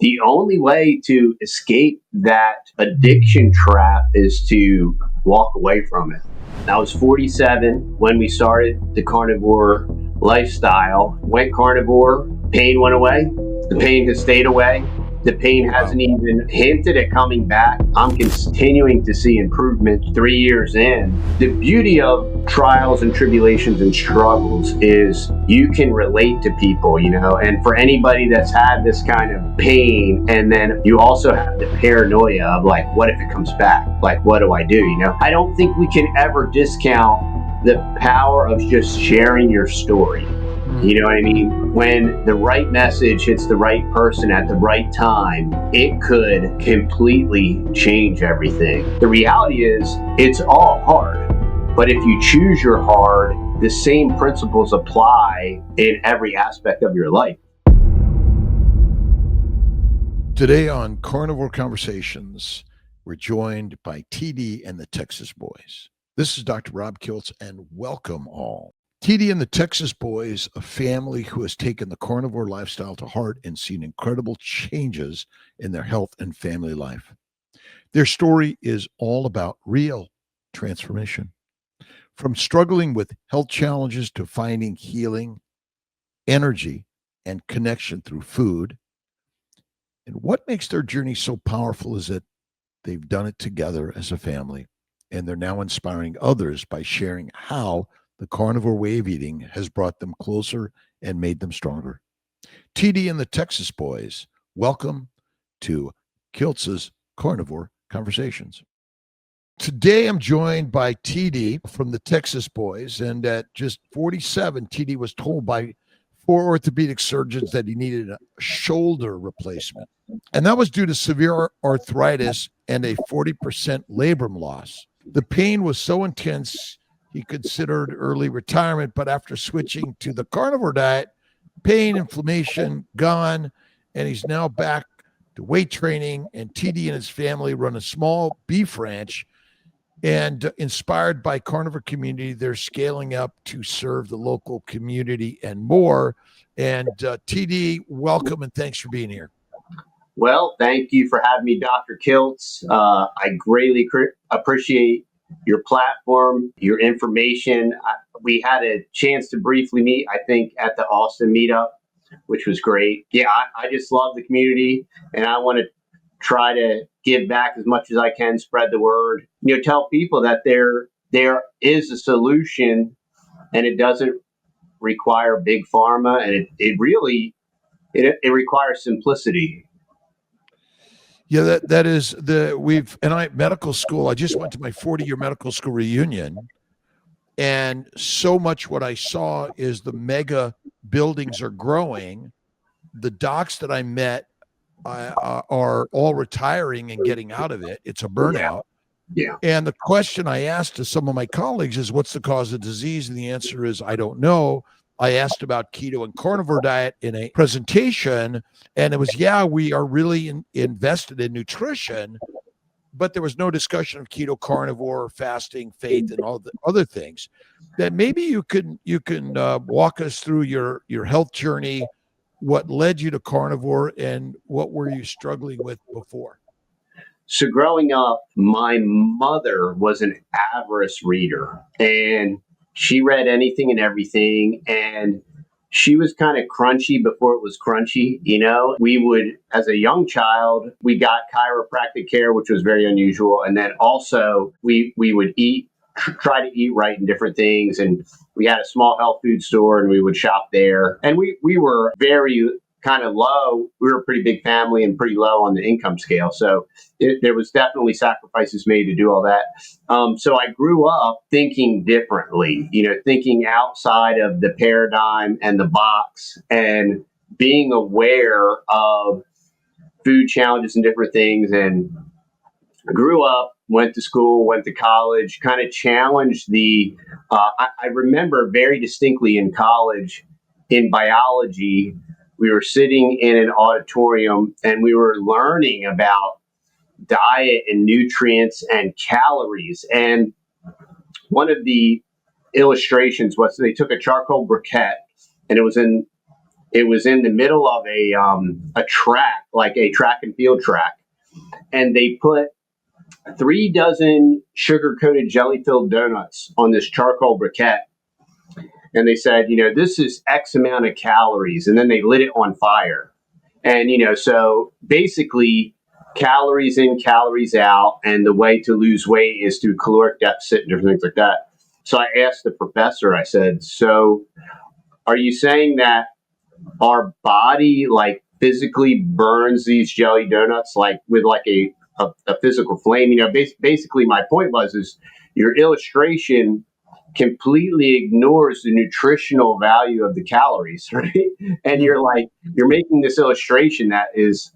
The only way to escape that addiction trap is to walk away from it. I was 47 when we started the carnivore lifestyle. Went carnivore, pain went away. The pain has stayed away. The pain hasn't even hinted at coming back. I'm continuing to see improvement 3 years in. The beauty of trials and tribulations and struggles is you can relate to people, and for anybody that's had this kind of pain, and then you also have the paranoia of like, what if it comes back? Like, what do I do? I don't think we can ever discount the power of just sharing your story. You know what I mean? When the right message hits the right person at the right time, it could completely change everything. The reality is, it's all hard. But if you choose your hard, the same principles apply in every aspect of your life. Today on Carnivore Conversations, we're joined by TD and the Texas Boys. This is Dr. Rob Kiltz, and welcome all. TD and the Texas Boys, a family who has taken the carnivore lifestyle to heart and seen incredible changes in their health and family life. Their story is all about real transformation. From struggling with health challenges to finding healing, energy, and connection through food. And what makes their journey so powerful is that they've done it together as a family, and they're now inspiring others by sharing how the carnivore way of eating has brought them closer and made them stronger. TD and the Texas Boys, welcome to Kiltz's Carnivore Conversations. Today, I'm joined by TD from the Texas Boys, and at just 47, TD was told by 4 orthopedic surgeons that he needed a shoulder replacement, and that was due to severe arthritis and a 40% labrum loss. The pain was so intense, he considered early retirement, but after switching to the carnivore diet, pain, inflammation, gone, and he's now back to weight training, and TD and his family run a small beef ranch. And inspired by carnivore community, they're scaling up to serve the local community and more. And TD, welcome and thanks for being here. Well, thank you for having me, Dr. Kiltz. I greatly appreciate your platform, your information. We had a chance to briefly meet, I think, at the Austin meetup, which was great. Yeah, I just love the community, and I want to try to give back as much as I can, spread the word, tell people that there is a solution, and it doesn't require big pharma, and it really requires simplicity. Yeah, medical school. I just went to my 40-year medical school reunion, and so much what I saw is the mega buildings are growing. The docs that I met are all retiring and getting out of it. It's a burnout. Yeah. And the question I asked to some of my colleagues is, what's the cause of disease? And the answer is, I don't know. I asked about keto and carnivore diet in a presentation, and it was, we are really invested in nutrition, but there was no discussion of keto, carnivore, fasting, faith, and all the other things. That maybe you can walk us through your health journey, what led you to carnivore, and what were you struggling with before? So growing up, my mother was an avarice reader, and she read anything and everything, and she was kind of crunchy before it was crunchy. We would, as a young child, we got chiropractic care, which was very unusual. And then also we would try to eat right in different things. And we had a small health food store, and we would shop there. And we were very kind of low. We were a pretty big family and pretty low on the income scale. So there was definitely sacrifices made to do all that. So I grew up thinking differently, thinking outside of the paradigm and the box, and being aware of food challenges and different things. And I grew up, went to school, went to college, kind of challenged I remember very distinctly in college, in biology, we were sitting in an auditorium and we were learning about diet and nutrients and calories. And one of the illustrations was they took a charcoal briquette, and it was in It was in the middle of a track, like a track and field track, and they put 3 dozen sugar-coated jelly-filled donuts on this charcoal briquette. And they said, this is X amount of calories. And then they lit it on fire. And, so basically calories in, calories out. And the way to lose weight is through caloric deficit and different things like that. So I asked the professor, I said, so are you saying that our body like physically burns these jelly donuts like with like a physical flame? Basically my point is your illustration completely ignores the nutritional value of the calories, right? And you're making this illustration that is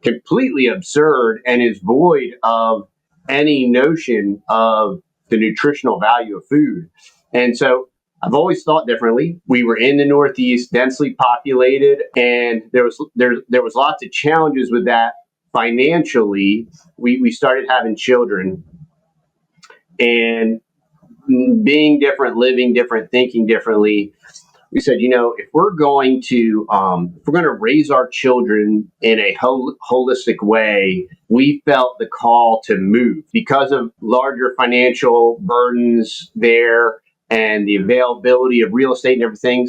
completely absurd and is void of any notion of the nutritional value of food. And so I've always thought differently. We were in the Northeast, densely populated, and there was lots of challenges with that financially. We started having children, and being different, living different, thinking differently. We said, if we're going to raise our children in a holistic way, we felt the call to move because of larger financial burdens there and the availability of real estate and everything.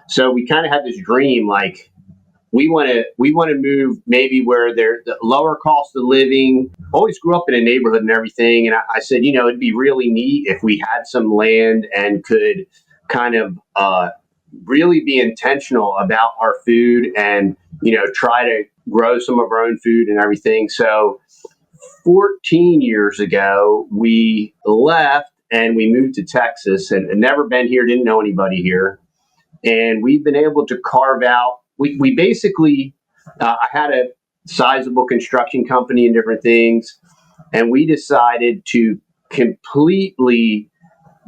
So we kind of had this dream, like we want to move maybe where there's the lower cost of living. Always grew up in a neighborhood and everything, and I said, it'd be really neat if we had some land and could kind of really be intentional about our food and try to grow some of our own food and everything. So 14 years ago, we left and we moved to Texas, and never been here, didn't know anybody here. And we've been able to carve out, we basically, I had a sizable construction company and different things, and we decided to completely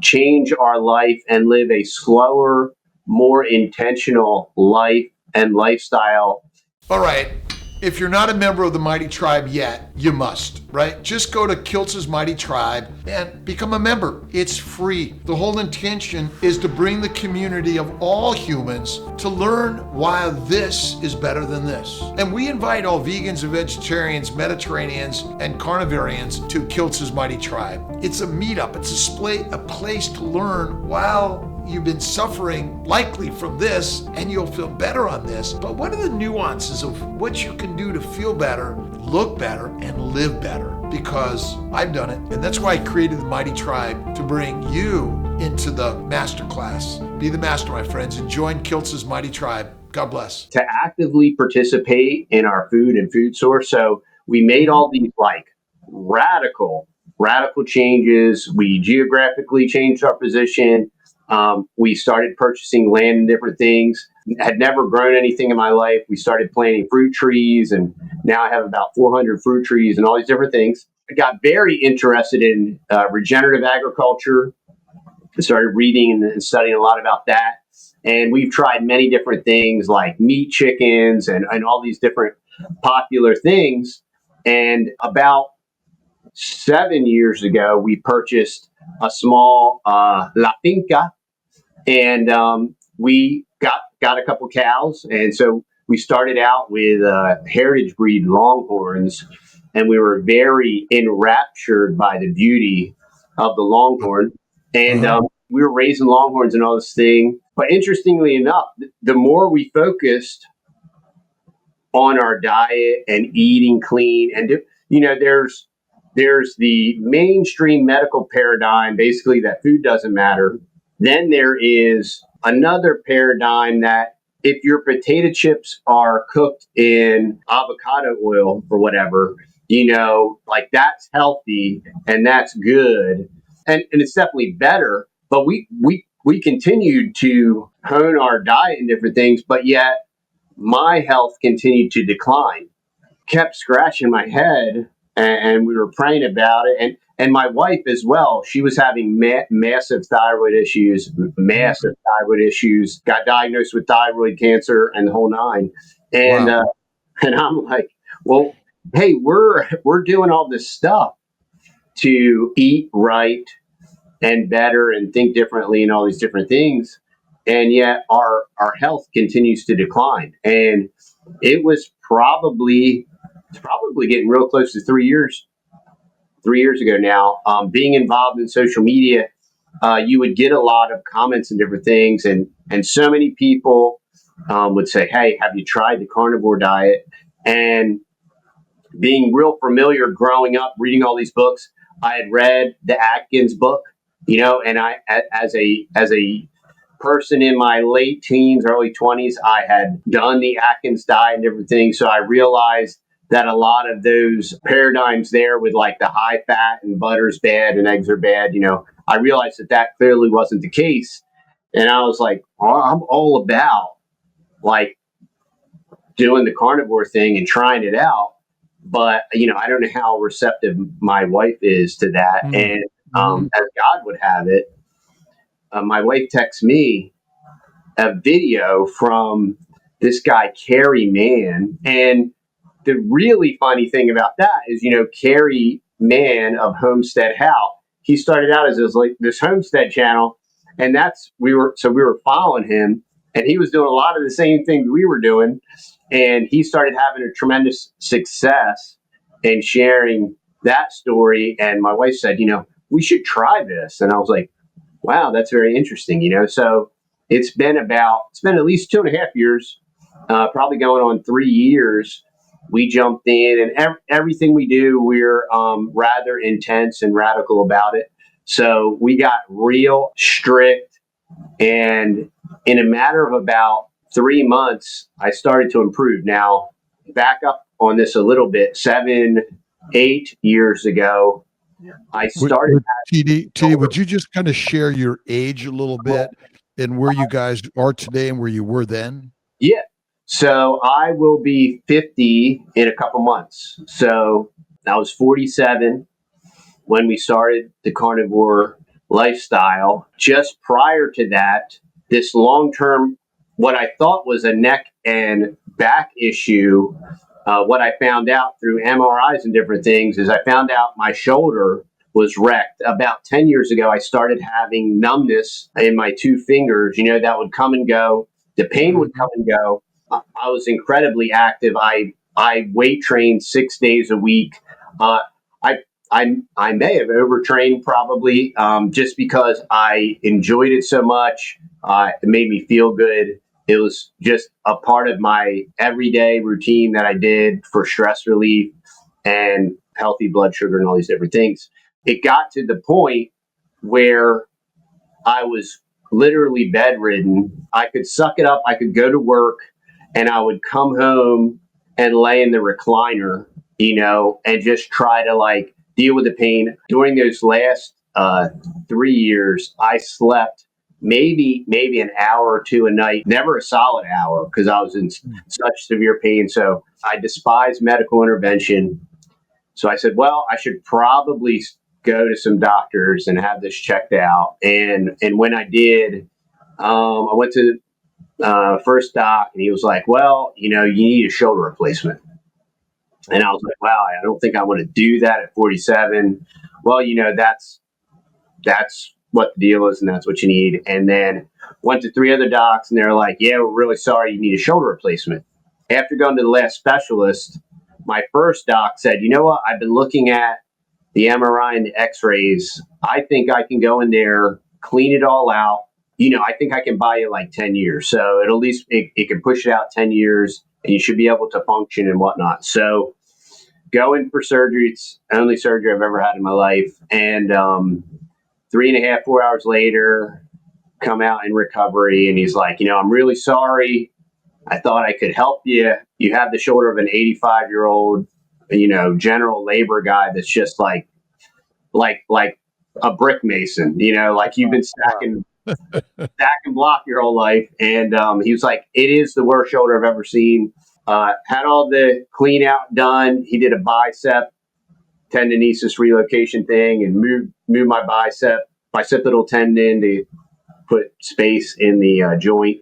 change our life and live a slower, more intentional life and lifestyle. All right. If you're not a member of the Mighty Tribe yet, you must, right? Just go to Kiltz's Mighty Tribe and become a member. It's free. The whole intention is to bring the community of all humans to learn why this is better than this. And we invite all vegans and vegetarians, Mediterraneans, and carnivorians to Kiltz's Mighty Tribe. It's a meetup. It's a place to learn while you've been suffering likely from this, and you'll feel better on this. But what are the nuances of what you can do to feel better, look better, and live better? Because I've done it, and that's why I created the Mighty Tribe, to bring you into the masterclass. Be the master, my friends, and join Kiltz's Mighty Tribe. God bless. To actively participate in our food and food source. So we made all these like radical changes. We geographically changed our position. We started purchasing land and different things. Had never grown anything in my life. We started planting fruit trees, and now I have about 400 fruit trees and all these different things. I got very interested in regenerative agriculture. I started reading and studying a lot about that. And we've tried many different things like meat chickens and all these different popular things. And about 7 years ago, we purchased a small La Finca, and we got a couple cows. And so we started out with heritage breed Longhorns, and we were very enraptured by the beauty of the Longhorn. And we were raising Longhorns and all this thing. But interestingly enough, the more we focused on our diet and eating clean, and there's the mainstream medical paradigm, basically that food doesn't matter. Then there is another paradigm that if your potato chips are cooked in avocado oil or whatever, like that's healthy and that's good. And it's definitely better. But we continued to hone our diet and different things, but yet my health continued to decline. Kept scratching my head, and we were praying about it. And my wife as well, she was having massive thyroid issues, got diagnosed with thyroid cancer and the whole nine. And Wow. And I'm like, well, hey, we're doing all this stuff to eat right and better and think differently and all these different things. and yet our health continues to decline. And it was probably getting real close to 3 years ago now. Being involved in social media, you would get a lot of comments and different things, and so many people would say, "Hey, have you tried the carnivore diet?" And being real familiar growing up, reading all these books, I had read the Atkins book, and I, as a person in my late teens, early 20s, I had done the Atkins diet and different things. So I realized that a lot of those paradigms there with like the high fat and butter's bad and eggs are bad, I realized that clearly wasn't the case. And I was like, oh, I'm all about like doing the carnivore thing and trying it out. But, I don't know how receptive my wife is to that. Mm. And Mhm. as God would have it, my wife texts me a video from this guy, Kerry Mann. And the really funny thing about that is, Kerry Mann of Homestead How, he started out as this Homestead channel. And we were following him, and he was doing a lot of the same things we were doing. And he started having a tremendous success in sharing that story. And my wife said, we should try this. And I was like, wow, that's very interesting. So it's been at least 2.5 years, probably going on 3 years. We jumped in, and everything we do, we're rather intense and radical about it. So we got real strict, and in a matter of about 3 months, I started to improve. Now, back up on this a little bit, 7, 8 years ago, I started. TD, would you just kind of share your age a little bit and where you guys are today and where you were then? Yeah. So I will be 50 in a couple months. So I was 47 when we started the carnivore lifestyle. Just prior to that, this long term, what I thought was a neck and back issue, what I found out through MRIs and different things is I found out my shoulder was wrecked. About 10 years ago, I started having numbness in my two fingers, that would come and go. The pain would come and go. I was incredibly active. I weight trained 6 days a week. I I may have overtrained probably, just because I enjoyed it so much. It made me feel good. It was just a part of my everyday routine that I did for stress relief and healthy blood sugar and all these different things. It got to the point where I was literally bedridden. I could suck it up. I could go to work, and I would come home and lay in the recliner, and just try to like deal with the pain. During those last 3 years, I slept maybe an hour or two a night, never a solid hour because I was in such severe pain. So I despise medical intervention. So I said, well, I should probably go to some doctors and have this checked out. And when I did, I went to first doc, and he was like, well, you need a shoulder replacement. And I was like, wow, I don't think I want to do that at 47. Well, that's what the deal is, and that's what you need. And then went to 3 other docs, and they're like, yeah, we're really sorry, you need a shoulder replacement. After going to the last specialist, my first doc said, you know what, I've been looking at the MRI and the x-rays. I think I can go in there, clean it all out. I think I can buy you like 10 years. So at least it can push it out 10 years, and you should be able to function and whatnot. So go in for surgery. It's the only surgery I've ever had in my life. And 3.5, 4 hours later, come out in recovery. And he's like, I'm really sorry. I thought I could help you. You have the shoulder of an 85-year-old, general labor guy that's just like a brick mason, like you've been stacking block your whole life. And he was like, it is the worst shoulder I've ever seen. Had all the clean out done. He did a bicep tendinosis relocation thing and moved my bicipital tendon to put space in the joint.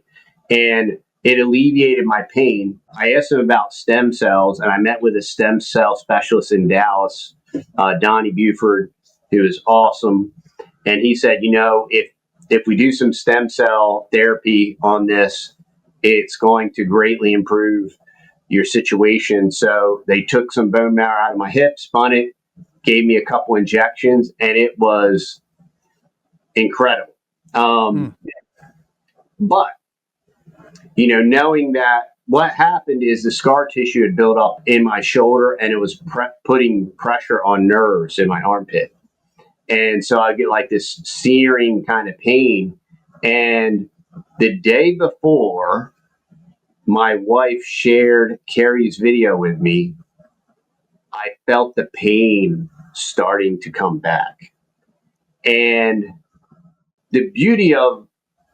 And it alleviated my pain. I asked him about stem cells, and I met with a stem cell specialist in Dallas, Donnie Buford, who is awesome. And he said, if if we do some stem cell therapy on this, it's going to greatly improve your situation. So they took some bone marrow out of my hip, spun it, gave me a couple injections, and it was incredible. But, knowing that what happened is the scar tissue had built up in my shoulder, and it was putting pressure on nerves in my armpit. And so I get like this searing kind of pain. And the day before my wife shared Carrie's video with me, I felt the pain starting to come back. And the beauty of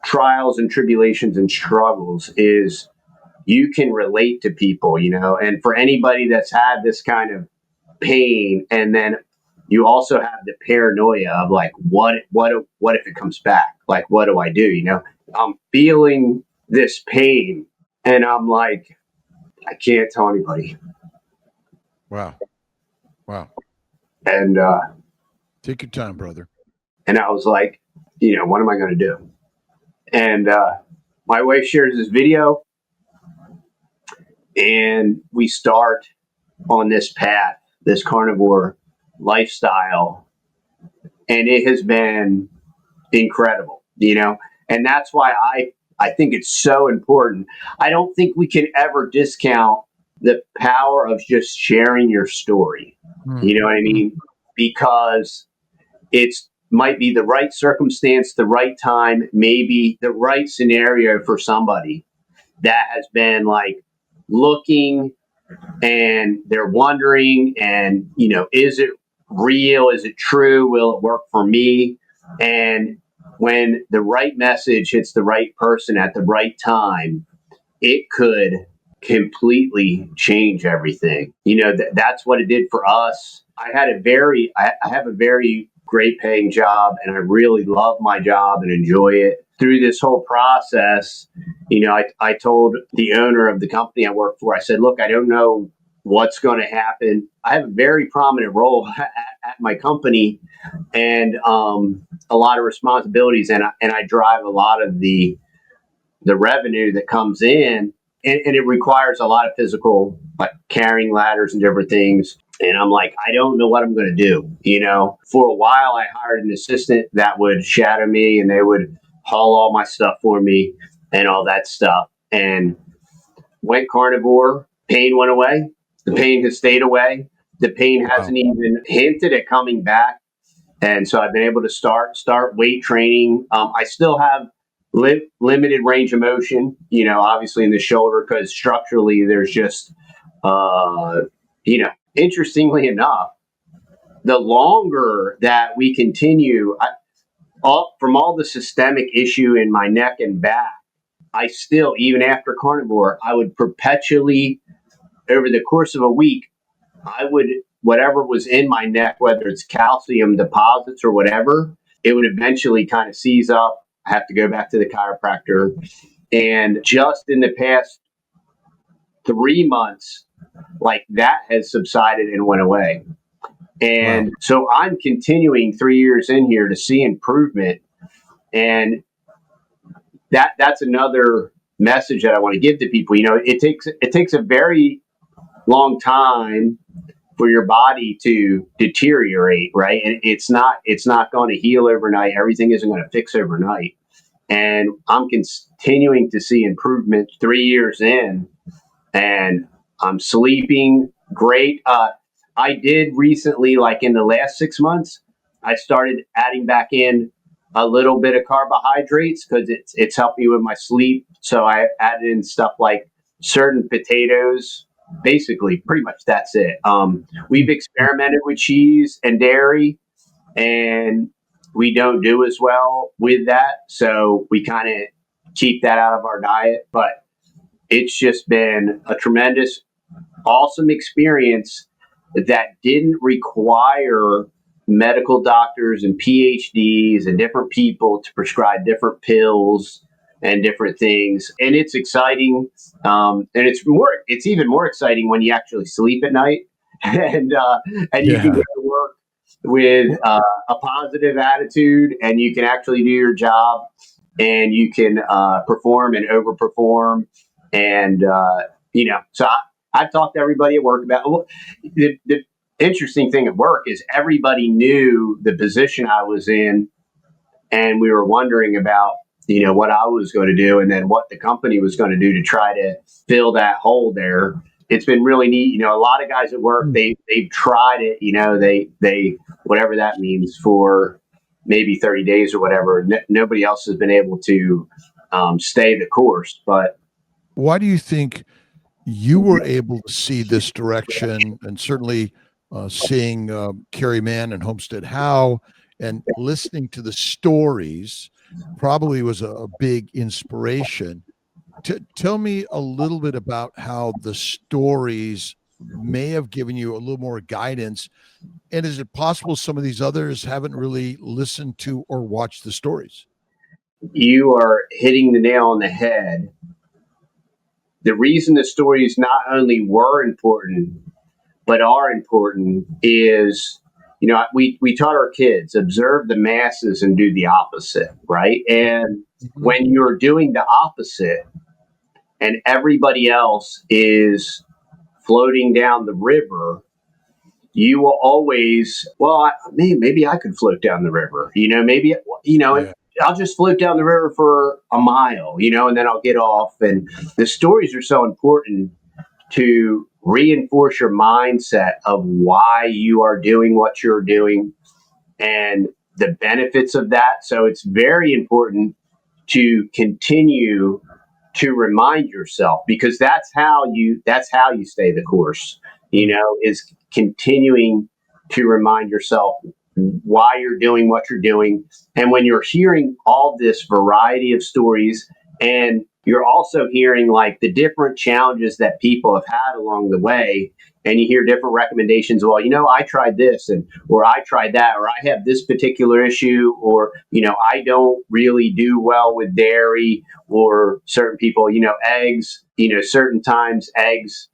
trials and tribulations and struggles is you can relate to people, and for anybody that's had this kind of pain, and then you also have the paranoia of like, what if it comes back? Like, what do I do? I'm feeling this pain and I'm like, I can't tell anybody. Wow. And take your time, brother. And I was like, what am I going to do? And my wife shares this video, and we start on this path, this carnivore lifestyle, and it has been incredible, and that's why I think it's so important. I don't think we can ever discount the power of just sharing your story. You know what I mean? Because it's might be the right circumstance, the right time, maybe the right scenario for somebody that has been like looking, and they're wondering, and is it real? Is it true? Will it work for me? And when the right message hits the right person at the right time, it could completely change everything. That's what it did for us. I have a very great paying job, and I really love my job and enjoy it. Through this whole process, I told the owner of the company I work for, I said, look, I don't know what's going to happen. I have a very prominent role at my company, and a lot of responsibilities, and I drive a lot of the revenue that comes in, and it requires a lot of physical, like carrying ladders and different things. And I'm like, I don't know what I'm going to do. For a while, I hired an assistant that would shadow me, and they would haul all my stuff for me and all that stuff. And went carnivore, pain went away. The pain has stayed away. The pain hasn't even hinted at coming back. And so I've been able to start weight training. I still have limited range of motion, obviously in the shoulder, because structurally there's just, interestingly enough, the longer that we continue, from all the systemic issue in my neck and back, I still, even after carnivore, I would perpetually, over the course of a week, whatever was in my neck, whether it's calcium deposits or whatever, it would eventually kind of seize up. I have to go back to the chiropractor. And just in the past 3 months, like that has subsided and went away. And so I'm continuing 3 years in here to see improvement. And that's another message that I want to give to people. It takes a very long time for your body to deteriorate, right? And it's not going to heal overnight. Everything isn't going to fix overnight. And I'm continuing to see improvement 3 years in, and I'm sleeping great. I did recently, like in the last 6 months, I started adding back in a little bit of carbohydrates because it's helped me with my sleep. So I added in stuff like certain potatoes. Basically, pretty much that's it. We've experimented with cheese and dairy, and we don't do as well with that. So we kind of keep that out of our diet. But it's just been a tremendous, awesome experience that didn't require medical doctors and PhDs and different people to prescribe different pills and different things. And it's exciting. And it's even more exciting when you actually sleep at night and you can go to work with a positive attitude, and you can actually do your job, and you can perform and overperform. And, so I've talked to everybody at work about the interesting thing at work is everybody knew the position I was in, and we were wondering about what I was going to do, and then what the company was going to do to try to fill that hole there. It's been really neat. A lot of guys at work, they've tried it. They whatever that means for maybe 30 days or whatever. Nobody else has been able to stay the course. But why do you think you were able to see this direction, and certainly seeing Kerry Mann and Homestead Howe and listening to the stories probably was a big inspiration. Tell me a little bit about how the stories may have given you a little more guidance. And is it possible some of these others haven't really listened to or watched the stories? you are hitting the nail on the head. The reason the stories not only were important, but are important is, we taught our kids, observe the masses and do the opposite, right? And when you're doing the opposite and everybody else is floating down the river, you will always, maybe I could float down the river, Yeah. I'll just float down the river for a mile, and then I'll get off. And the stories are so important to reinforce your mindset of why you are doing what you're doing and the benefits of that. So it's very important to continue to remind yourself, because that's how you stay the course, is continuing to remind yourself why you're doing what you're doing. And when you're hearing all this variety of stories, and you're also hearing like the different challenges that people have had along the way, and you hear different recommendations. Well, I tried this, or I tried that, or I have this particular issue, or I don't really do well with dairy, or certain people, eggs, certain times eggs,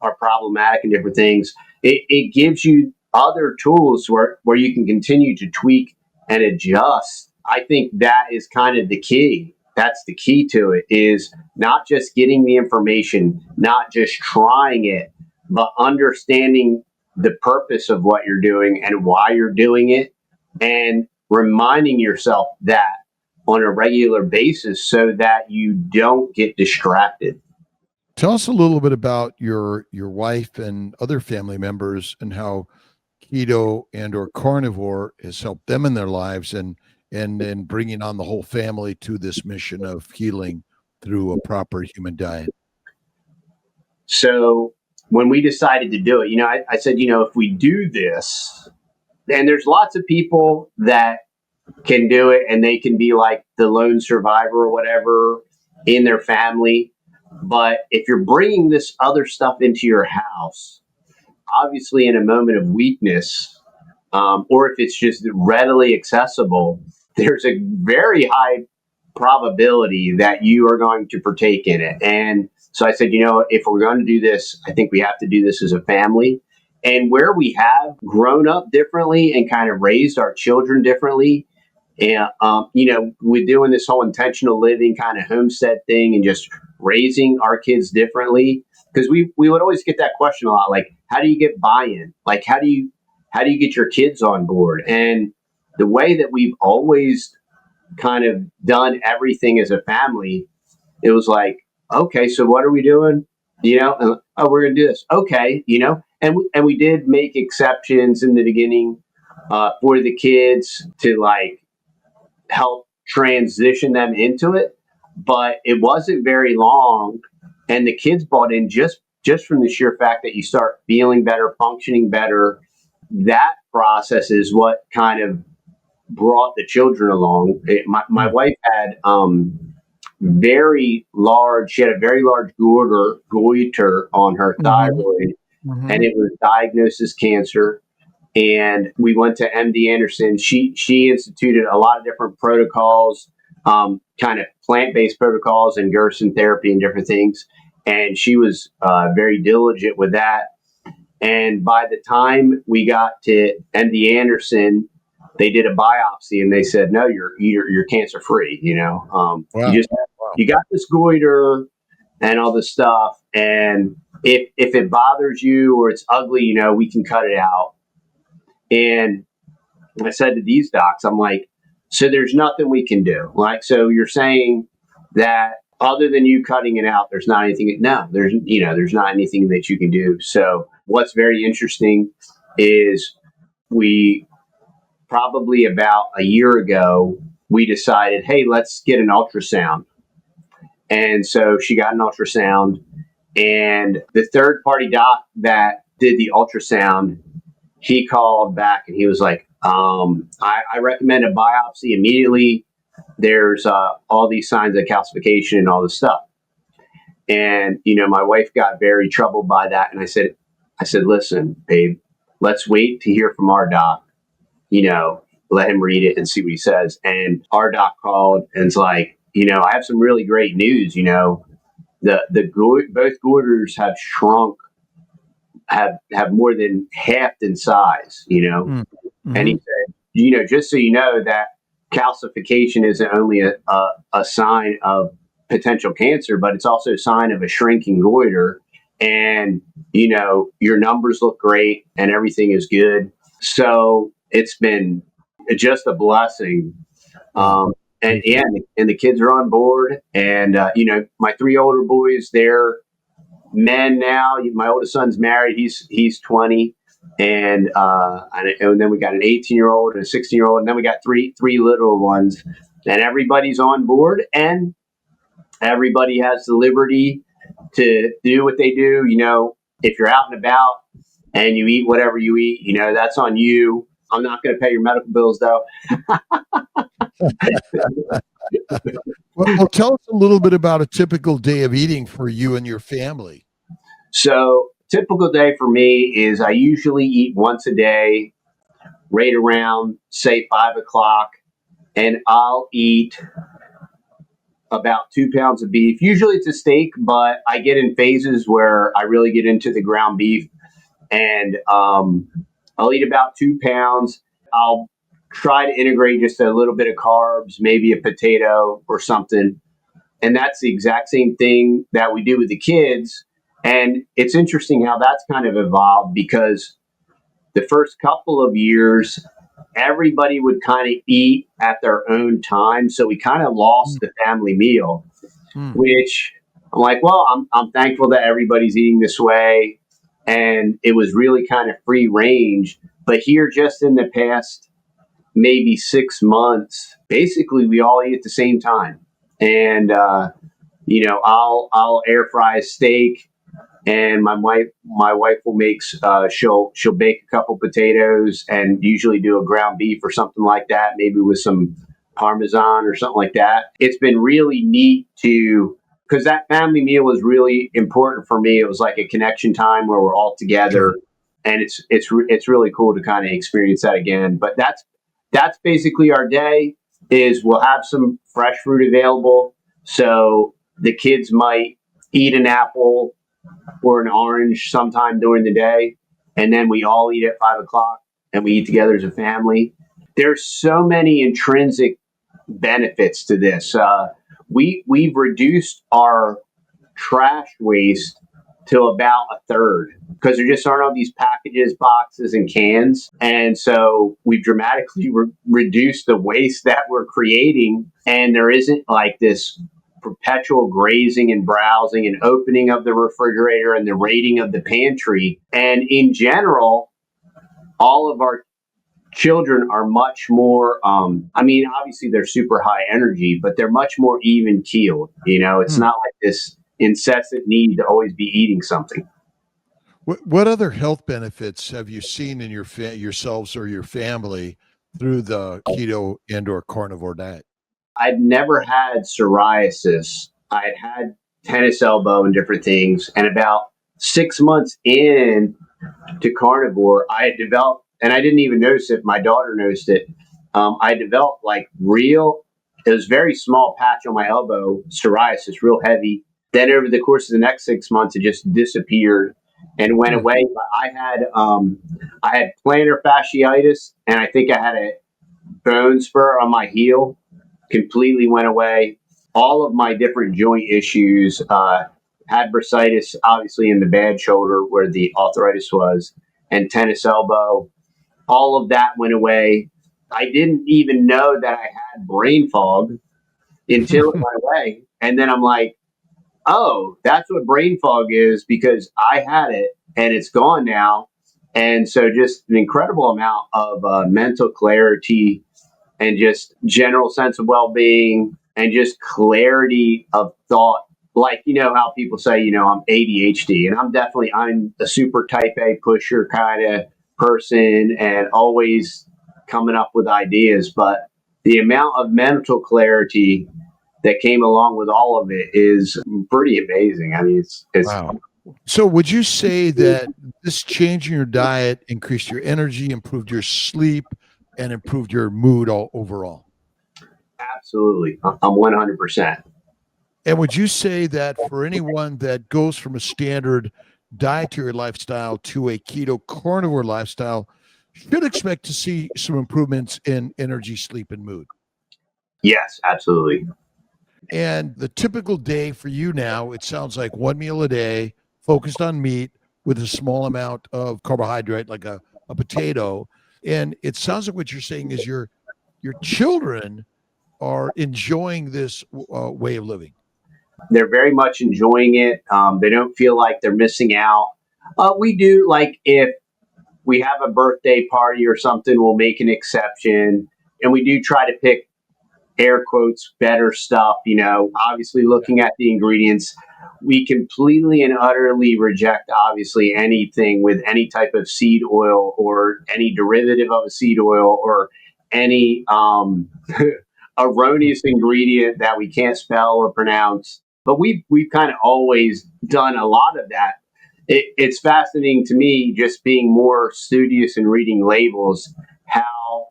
are problematic and different things. It gives you other tools where you can continue to tweak and adjust. I think that is kind of the key. That's the key to it, is not just getting the information, not just trying it, but understanding the purpose of what you're doing and why you're doing it, and reminding yourself that on a regular basis so that you don't get distracted. Tell us a little bit about your wife and other family members, and how keto and or carnivore has helped them in their lives, and bringing on the whole family to this mission of healing through a proper human diet. So when we decided to do it, I said, if we do this, and there's lots of people that can do it, and they can be like the lone survivor or whatever in their family. But if you're bringing this other stuff into your house, obviously in a moment of weakness, or if it's just readily accessible, there's a very high probability that you are going to partake in it. And so I said, if we're going to do this, I think we have to do this as a family. And where we have grown up differently and kind of raised our children differently, and we're doing this whole intentional living kind of homestead thing and just raising our kids differently. Because we would always get that question a lot, like, how do you get buy-in? Like, how do you get your kids on board? And the way that we've always kind of done everything as a family, it was like, okay, so what are we doing? Oh, we're gonna do this. Okay, and we did make exceptions in the beginning for the kids to like help transition them into it, but it wasn't very long, and the kids bought in just from the sheer fact that you start feeling better, functioning better. That process is what kind of brought the children along. My wife had she had a very large goiter on her thyroid, and it was diagnosed as cancer. And we went to MD Anderson. She instituted a lot of different protocols, kind of plant-based protocols and Gerson therapy and different things. And she was very diligent with that. And by the time we got to MD Anderson, they did a biopsy and they said, no, you're cancer free. Wow. You got this goiter and all this stuff. And if it bothers you or it's ugly, we can cut it out. And I said to these docs, I'm like, so there's nothing we can do. Like, so you're saying that other than you cutting it out, there's not anything. No, there's not anything that you can do. So what's very interesting is we probably about a year ago, we decided, hey, let's get an ultrasound. And so she got an ultrasound, and the third party doc that did the ultrasound, he called back and he was like, I recommend a biopsy immediately. There's all these signs of calcification and all this stuff. And, my wife got very troubled by that. And I said, listen, babe, let's wait to hear from our doc, let him read it and see what he says. And our doc called and it's like, I have some really great news. Both goiters have shrunk, have more than halved in size, Mm-hmm. And he said, just so you know that calcification isn't only a sign of potential cancer, but it's also a sign of a shrinking goiter. And, your numbers look great and everything is good. So it's been just a blessing. And the kids are on board. And, my 3 older boys, they're men now. My oldest son's married. He's 20. And then we got an 18-year-old and a 16-year-old. And then we got three little ones. And everybody's on board. And everybody has the liberty to do what they do. If you're out and about and you eat whatever you eat, that's on you. I'm not going to pay your medical bills, though. Well, tell us a little bit about a typical day of eating for you and your family. So, typical day for me is I usually eat once a day, right around, say, 5 o'clock, and I'll eat about 2 pounds of beef. Usually it's a steak, but I get in phases where I really get into the ground beef, and I'll eat about 2 pounds. I'll try to integrate just a little bit of carbs, maybe a potato or something. And that's the exact same thing that we do with the kids. And it's interesting how that's kind of evolved, because the first couple of years, everybody would kind of eat at their own time. So we kind of lost the family meal, which I'm like, well, I'm thankful that everybody's eating this way. And it was really kind of free range. But here, just in the past maybe 6 months, basically we all eat at the same time. And, I'll air fry a steak, and my wife will make she'll bake a couple potatoes and usually do a ground beef or something like that, maybe with some Parmesan or something like that. It's been really neat because that family meal was really important for me. It was like a connection time where we're all together, and it's really cool to kind of experience that again. But that's basically our day. Is we'll have some fresh fruit available, so the kids might eat an apple or an orange sometime during the day, and then we all eat at 5 o'clock and we eat together as a family. There's so many intrinsic benefits to this. We've reduced our trash waste to about a third, because there just aren't all these packages, boxes, and cans. And so we've dramatically reduced the waste that we're creating. And there isn't like this perpetual grazing and browsing and opening of the refrigerator and the raiding of the pantry. And in general, all of our children are much more, obviously they're super high energy, but they're much more even keeled. It's not like this incessant need to always be eating something. What other health benefits have you seen in yourselves or your family through the keto and/or carnivore diet? I'd never had psoriasis. I'd had tennis elbow and different things. And about 6 months in to carnivore, I had developed, and I didn't even notice it. My daughter noticed it. I developed it was very small patch on my elbow, psoriasis, real heavy. Then over the course of the next 6 months, it just disappeared. and went away. But I had plantar fasciitis, and I think I had a bone spur on my heel. Completely went away. All of my different joint issues. Had bursitis, obviously in the bad shoulder where the arthritis was, and tennis elbow. All of that went away. I didn't even know that I had brain fog until it went away. And then I'm like, oh, that's what brain fog is because I had it and it's gone now. And so just an incredible amount of mental clarity and just general sense of well-being and just clarity of thought. Like, you know, how people say, you know, I'm ADHD, and I'm a super type A pusher kind of person and always coming up with ideas. But the amount of mental clarity that came along with all of it is pretty amazing. I mean, it's Wow. So would you say that this change in your diet increased your energy, improved your sleep, and improved your mood all overall? absolutely, I'm 100%. And would you say that for anyone that goes from a standard dietary lifestyle to a keto carnivore lifestyle, should expect to see some improvements in energy, sleep, and mood? Yes, absolutely. And the typical day for you now, it sounds like one meal a day, focused on meat with a small amount of carbohydrate, like a potato. And it sounds like what you're saying is your children are enjoying this way of living. They're very much enjoying it. They don't feel like they're missing out. We do, like, if we have a birthday party or something, we'll make an exception, and we do try to pick air quotes better stuff. You know, obviously looking at the ingredients, we completely and utterly reject obviously anything with any type of seed oil or any derivative of a seed oil or any erroneous ingredient that we can't spell or pronounce. But we've kind of always done a lot of that. It's fascinating to me just being more studious and reading labels how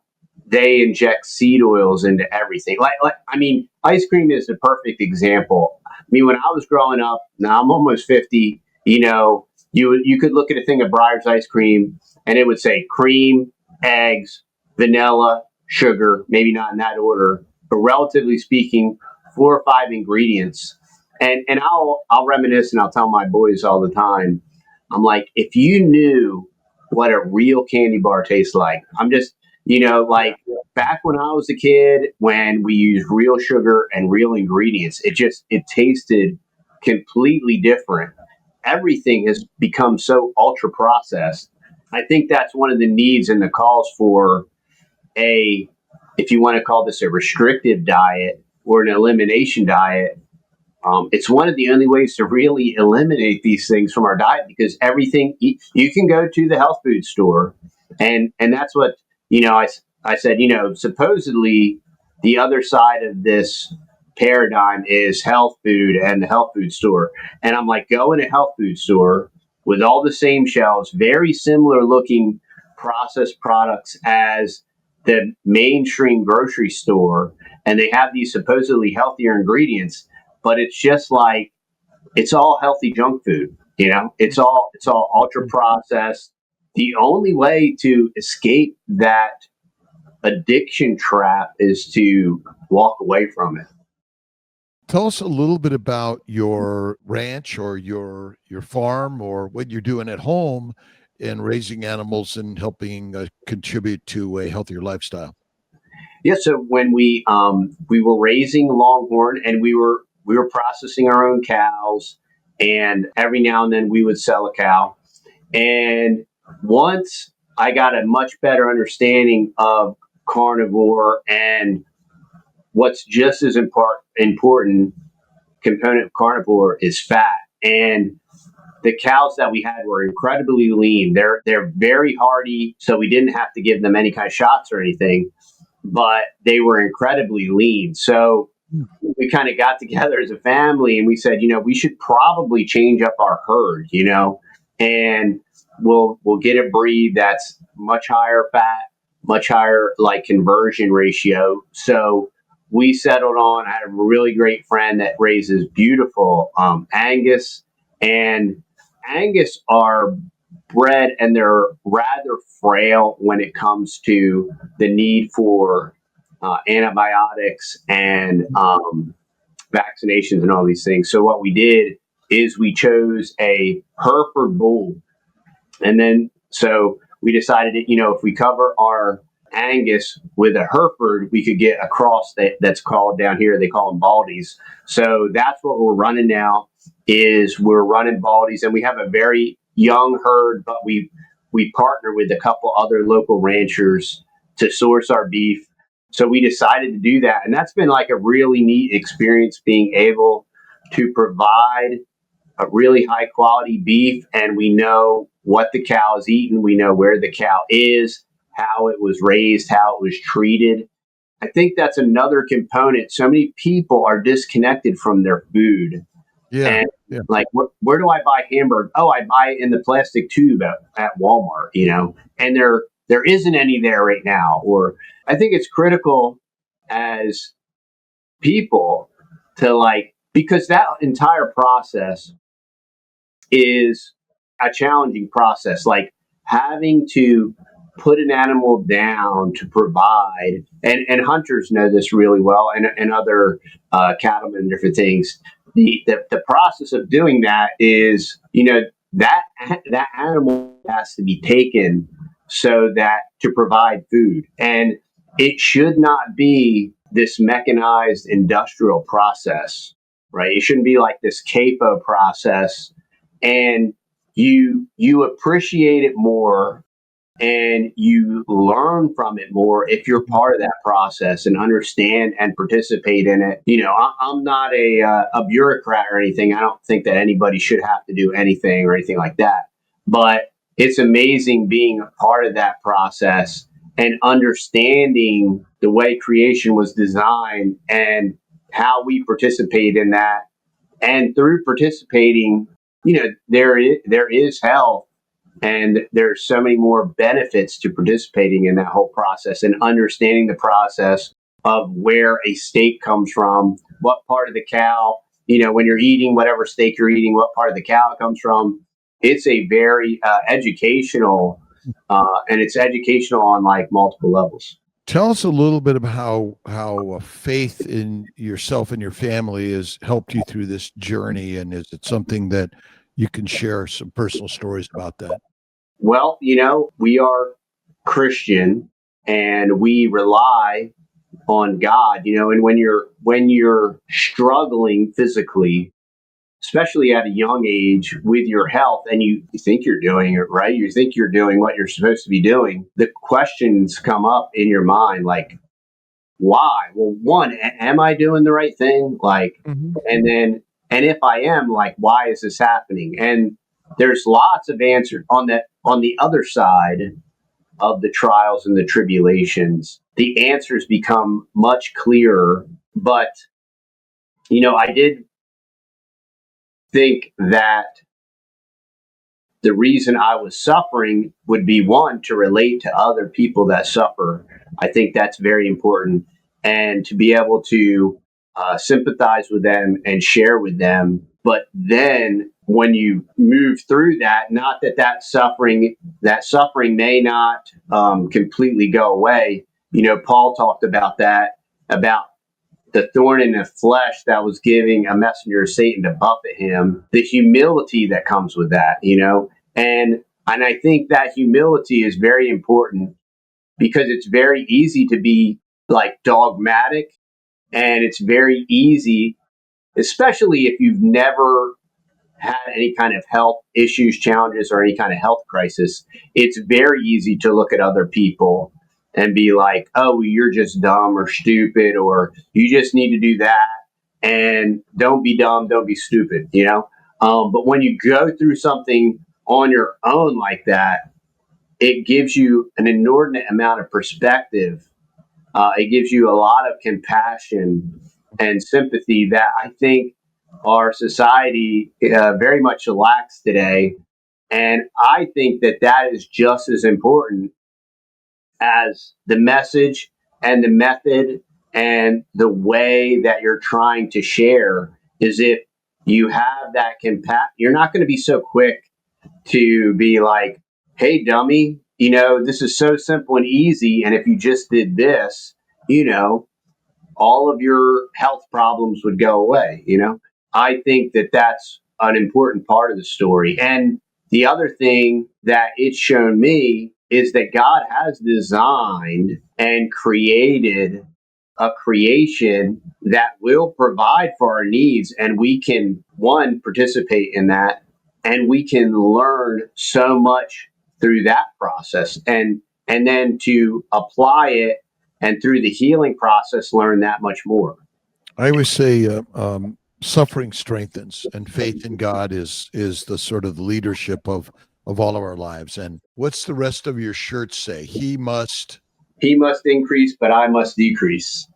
they inject seed oils into everything. I mean, ice cream is the perfect example. I mean, when I was growing up, now I'm almost 50. You know, you could look at a thing of Breyer's ice cream, and it would say cream, eggs, vanilla, sugar. Maybe not in that order, but relatively speaking, 4 or 5 ingredients. And I'll reminisce and I'll tell my boys all the time. I'm like, if you knew what a real candy bar tastes like, I'm just, you know, like back when I was a kid, when we used real sugar and real ingredients, it tasted completely different. Everything has become so ultra processed. I think that's one of the needs and the calls for a, if you want to call this a restrictive diet or an elimination diet. It's one of the only ways to really eliminate these things from our diet because everything you can go to the health food store, and that's what, you know. I said, you know, supposedly the other side of this paradigm is health food and the health food store, and I'm like, go in a health food store with all the same shelves, very similar looking processed products as the mainstream grocery store, and they have these supposedly healthier ingredients, but it's just like it's all healthy junk food. You know, it's all ultra processed. The only way to escape that addiction trap is to walk away from it. Tell us a little bit about your ranch or your farm or what you're doing at home in raising animals and helping contribute to a healthier lifestyle. Yeah. So when we were raising Longhorn and we were processing our own cows, and every now and then we would sell a cow. And once I got a much better understanding of carnivore and what's just as important component of carnivore is fat. And the cows that we had were incredibly lean. They're very hardy, so we didn't have to give them any kind of shots or anything, but they were incredibly lean. So we kind of got together as a family and we said, you know, we should probably change up our herd, you know, and we'll get a breed that's much higher fat, much higher like conversion ratio. So we settled on. I had a really great friend that raises beautiful Angus, and Angus are bred and they're rather frail when it comes to the need for antibiotics and vaccinations and all these things. So what we did is we chose a Hereford bull, and then so we decided that, if we cover our Angus with a Hereford, we could get a cross that's called down here. They call them Baldies. So that's what we're running now. Is we're running Baldies, and we have a very young herd, but we partner with a couple other local ranchers to source our beef. So we decided to do that, and that's been like a really neat experience, being able to provide a really high quality beef, and we know what the cow is eating. We know where the cow is, how it was raised, how it was treated. I think that's another component. So many people are disconnected from their food. Yeah. And Yeah. like, where do I buy hamburger? Oh, I buy it in the plastic tube at Walmart, and there isn't any there right now. Or I think it's critical as people to because that entire process is a challenging process. Like having to put an animal down to provide, and hunters know this really well, and other cattlemen and different things. The process of doing that is, that that animal has to be taken so that to provide food, and it should not be this mechanized industrial process, right? It shouldn't be like this capo process, and you appreciate it more and you learn from it more if you're part of that process and understand and participate in it. I'm not a bureaucrat or anything. I don't think that anybody should have to do anything or anything like that. But it's amazing being a part of that process and understanding the way creation was designed and how we participate in that. And through participating, there is health, and there's so many more benefits to participating in that whole process and understanding the process of where a steak comes from, what part of the cow, when you're eating whatever steak you're eating, what part of the cow it comes from. It's a very educational, and it's educational on like multiple levels. Tell us a little bit about how faith in yourself and your family has helped you through this journey, and is it something that you can share some personal stories about that? Well, we are Christian and we rely on God, and when you're struggling physically, especially at a young age with your health, and you think you're doing it right, you think you're doing what you're supposed to be doing, the questions come up in your mind like, why? Well, one, am I doing the right thing? Like, Mhm. and if I am, like, why is this happening? And there's lots of answers on the other side of the trials and the tribulations. The answers become much clearer. But, I did think that the reason I was suffering would be, one, to relate to other people that suffer. I think that's very important. And to be able to sympathize with them and share with them. But then when you move through that, not that suffering may not completely go away. Paul talked about that, about the thorn in the flesh that was giving a messenger of Satan to buffet him, the humility that comes with that, and I think that humility is very important, because it's very easy to be like dogmatic, and it's very easy, especially if you've never had any kind of health issues, challenges, or any kind of health crisis. It's very easy to look at other people and be like, oh, you're just dumb or stupid, or you just need to do that. And don't be dumb, don't be stupid, But when you go through something on your own like that, it gives you an inordinate amount of perspective. It gives you a lot of compassion and sympathy that I think our society very much lacks today. And I think that that is just as important as the message and the method and the way that you're trying to share. Is if you have that you're not going to be so quick to be like, hey, dummy, this is so simple and easy. And if you just did this, you know, all of your health problems would go away. I think that that's an important part of the story. And the other thing that it's shown me is that God has designed and created a creation that will provide for our needs, and we can, one, participate in that, and we can learn so much through that process, and then to apply it, and through the healing process learn that much more. I always say suffering strengthens, and faith in God is the sort of leadership of all of our lives. And what's the rest of your shirt say? He must increase, but I must decrease.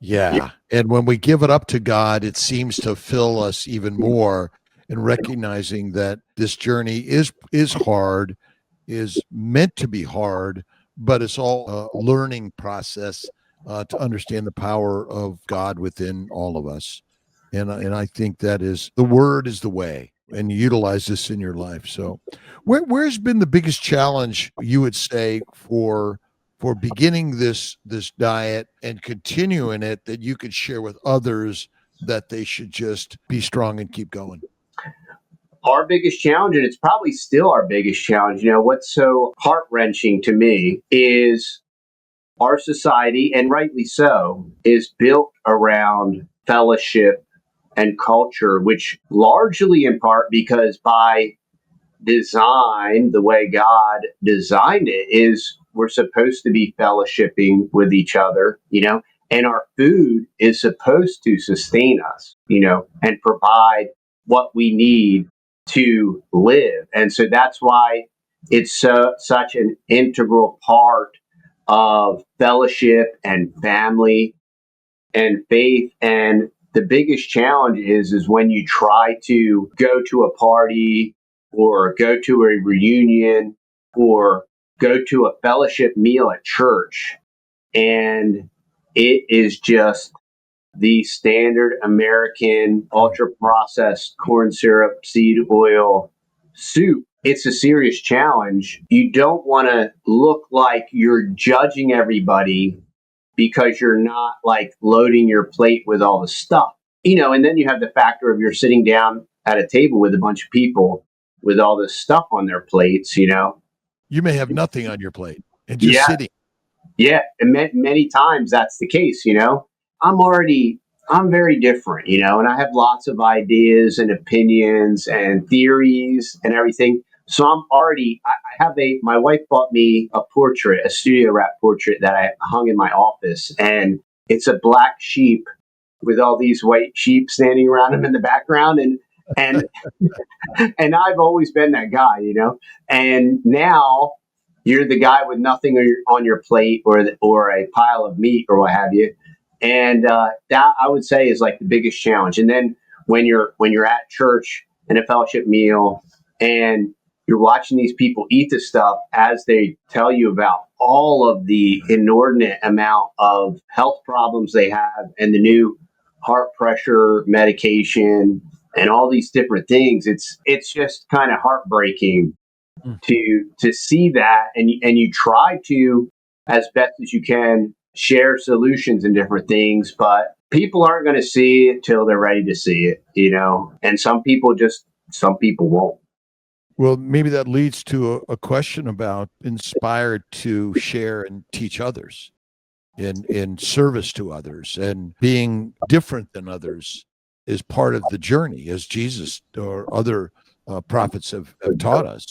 Yeah. And when we give it up to God, it seems to fill us even more, in recognizing that this journey is hard, is meant to be hard, but it's all a learning process to understand the power of God within all of us. And I think that is the word is the way, and you utilize this in your life. So where's been the biggest challenge, you would say, for beginning this diet and continuing it, that you could share with others that they should just be strong and keep going? Our biggest challenge, and it's probably still our biggest challenge, what's so heart wrenching to me is our society, and rightly so, is built around fellowship and culture, which largely in part because by design, the way God designed it, is we're supposed to be fellowshipping with each other, and our food is supposed to sustain us, and provide what we need to live. And so that's why it's such an integral part of fellowship and family and faith. And the biggest challenge is when you try to go to a party or go to a reunion or go to a fellowship meal at church, and it is just the standard American ultra processed corn syrup, seed oil soup. It's a serious challenge. You don't want to look like you're judging everybody because you're not like loading your plate with all the stuff, and then you have the factor of you're sitting down at a table with a bunch of people with all this stuff on their plates. You may have nothing on your plate and just Yeah, sitting. yeah. And many times that's the case. I'm already, I'm very different, and I have lots of ideas and opinions and theories and everything. So I have my wife bought me a portrait, a studio wrap portrait that I hung in my office. And it's a black sheep with all these white sheep standing around him in the background. And and I've always been that guy. And now you're the guy with nothing on your plate, or a pile of meat or what have you. And that, I would say, is like the biggest challenge. And then when you're at church and a fellowship meal, and you're watching these people eat the stuff as they tell you about all of the inordinate amount of health problems they have, and the new heart pressure medication and all these different things. It's just kind of heartbreaking Mm. to see that, and you try to, as best as you can, share solutions and different things, but people aren't going to see it till they're ready to see it. And some people won't. Well, maybe that leads to a question about inspired to share and teach others, in service to others, and being different than others is part of the journey, as Jesus or other prophets have taught us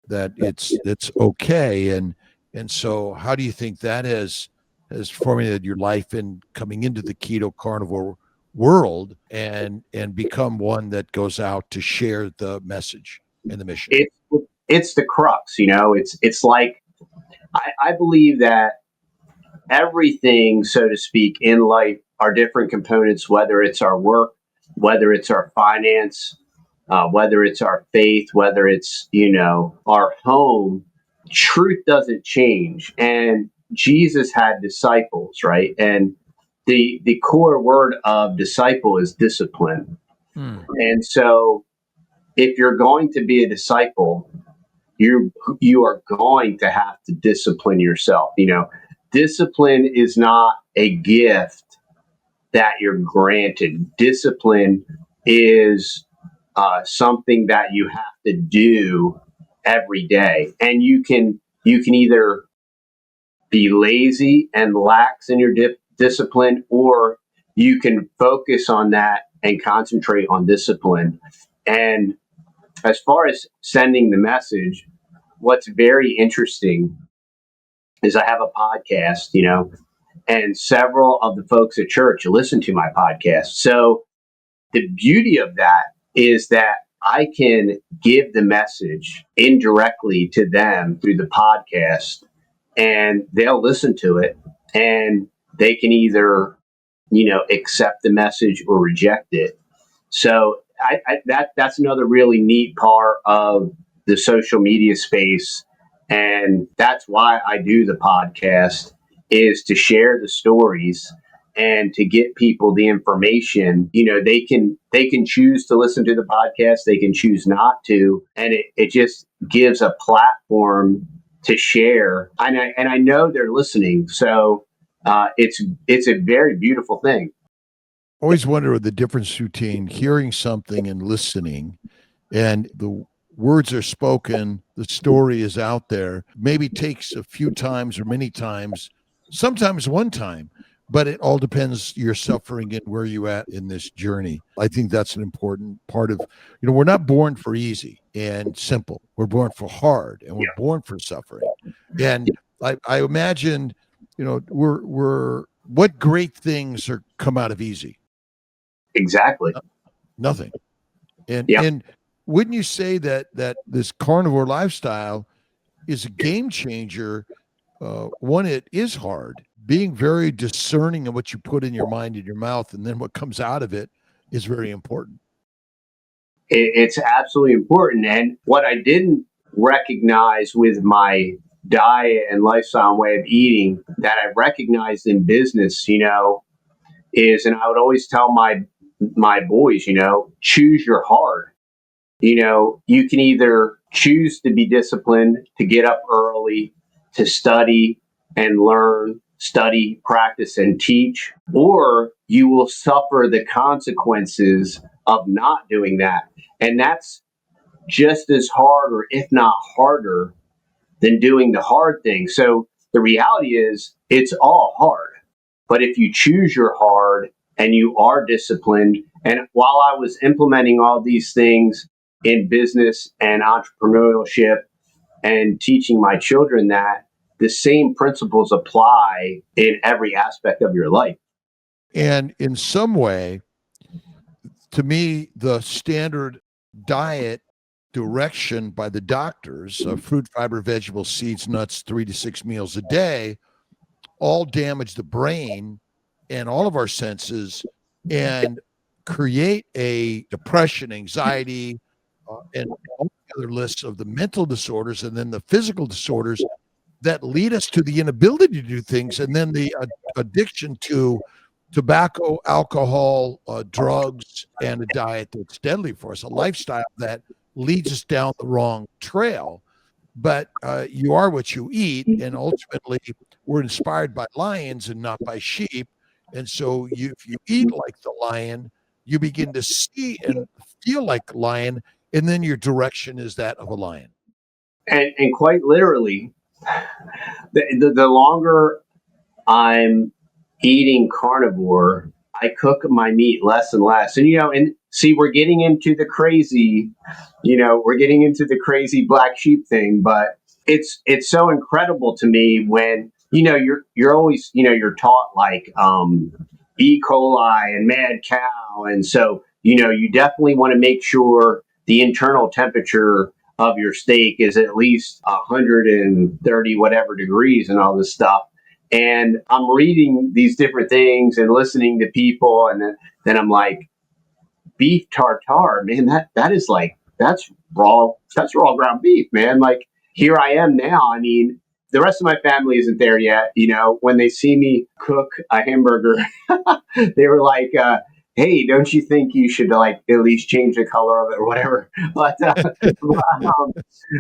that it's okay. And so how do you think that has formulated your life in coming into the keto carnivore world, and become one that goes out to share the message and the mission? It's the crux. It's like, I believe that everything, so to speak, in life are different components, whether it's our work, whether it's our finance, whether it's our faith, whether it's our home. Truth doesn't change. And Jesus had disciples, right? And the core word of disciple is discipline. Hmm. And so if you're going to be a disciple, you are going to have to discipline yourself. Discipline is not a gift that you're granted. Discipline is something that you have to do every day, and you can either be lazy and lax in your discipline, or you can focus on that and concentrate on discipline. And as far as sending the message, what's very interesting is I have a podcast, and several of the folks at church listen to my podcast. So the beauty of that is that I can give the message indirectly to them through the podcast, and they'll listen to it, and they can either, accept the message or reject it. So that's another really neat part of the social media space, and that's why I do the podcast, is to share the stories and to get people the information. They can choose to listen to the podcast, they can choose not to, and it just gives a platform to share. And I know they're listening, so it's a very beautiful thing. Always wonder the difference between hearing something and listening, and the words are spoken, the story is out there, maybe takes a few times or many times, sometimes one time, but it all depends your suffering and where you at in this journey. I think that's an important part of, we're not born for easy and simple. We're born for hard, and we're born for suffering. And I imagine, we're what great things are come out of easy? Exactly. Nothing. And Yeah. and wouldn't you say that this carnivore lifestyle is a game changer? One, it is hard. Being very discerning of what you put in your mind and your mouth, and then what comes out of it, is very important. It's absolutely important. And what I didn't recognize with my diet and lifestyle and way of eating that I recognized in business, is, and I would always tell my boys, choose your hard. You can either choose to be disciplined, to get up early, to study and learn, study, practice, and teach, or you will suffer the consequences of not doing that. And that's just as hard, or if not harder, than doing the hard thing. So the reality is, it's all hard. But if you choose your hard and you are disciplined, and while I was implementing all these things in business and entrepreneurship and teaching my children that, the same principles apply in every aspect of your life. And in some way, to me, the standard diet direction by the doctors, fruit, fiber, vegetables, seeds, nuts, 3 to 6 meals a day, all damage the brain and all of our senses, and create a depression, anxiety, and all the other lists of the mental disorders, and then the physical disorders that lead us to the inability to do things, and then the addiction to tobacco, alcohol, drugs, and a diet that's deadly for us, a lifestyle that leads us down the wrong trail. But you are what you eat, and ultimately we're inspired by lions and not by sheep. And so if you eat like the lion, you begin to see and feel like a lion, and then your direction is that of a lion. And quite literally, the longer I'm eating carnivore, I cook my meat less and less. And see, we're getting into the crazy, we're getting into the crazy black sheep thing, but it's so incredible to me when, you're always, you're taught like E. coli and mad cow. And so, you definitely want to make sure the internal temperature of your steak is at least 130 whatever degrees and all this stuff. And I'm reading these different things and listening to people, and then I'm like, beef tartare, man, that is like, that's raw ground beef, man. Like, here I am now. I mean, the rest of my family isn't there yet. When they see me cook a hamburger, they were like, hey, don't you think you should like at least change the color of it or whatever? But